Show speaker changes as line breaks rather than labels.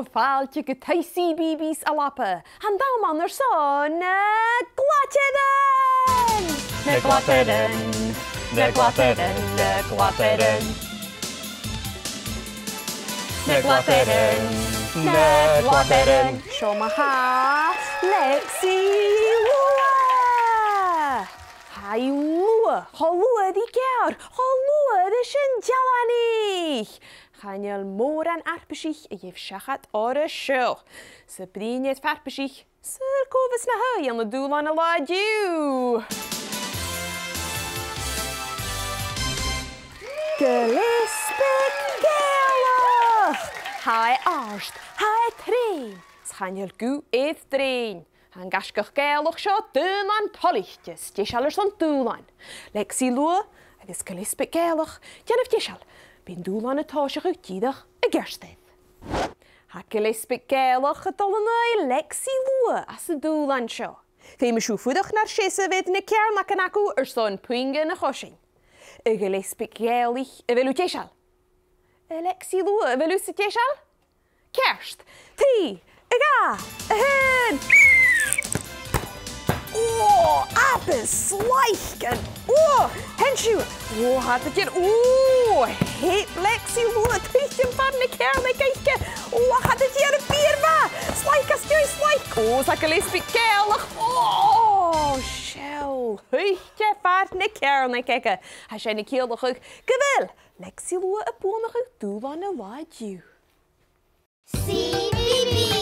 Fàilte go Taigh CBeebies ALBA. Han dáman son Gladairean. Gladairean. Gladairean. Gladairean. Gladairean. Gladairean. Sio ma ha Lexi lua. Hai lua. Ha lua di gawr. Ha lua di sin jalani. Chanel mór an arpasich a dhéh seachat ára seo. Sa brínead farpasich, sy'r cofas na hau an na dúlan a láidú. Glisbig gealach. Hai arst, hai trein. Chanel gw eith drein. Han gasgach gealach seo dyn an tolichtes. Diesialers an dúlan. Lexi lua, agus glisbig gealach, dianaf diesial. Byn dúlan y tosiach yw dydach y gerstydd. Ha glisbig gealach y dolanau Lexi lua as y dúlan sio. Fe my siwfwydach na'r siesa fyd yn y cern ac yn acw yr son pwyngen y chosing. Y glisbig gealich y felw tiesial. Y Lexi lua y felw sy tiesial. Kerst, 3, y ga, y hyn. Oh, apes, sleichen. Oh, hensju. Oh, had het hier. Oh, heet Lexi lua, tuitje van de kern, kijken. Oh, had het hier een bierba. Sleich als jij sleich. Oh, zak een lesbik keelig. Oh, shell. Tuitje van de kern, kijken. Hij zijn een keelig ook. Gewil. Lexi lua, een boel nog een doel aan de laadje.
CBeebies.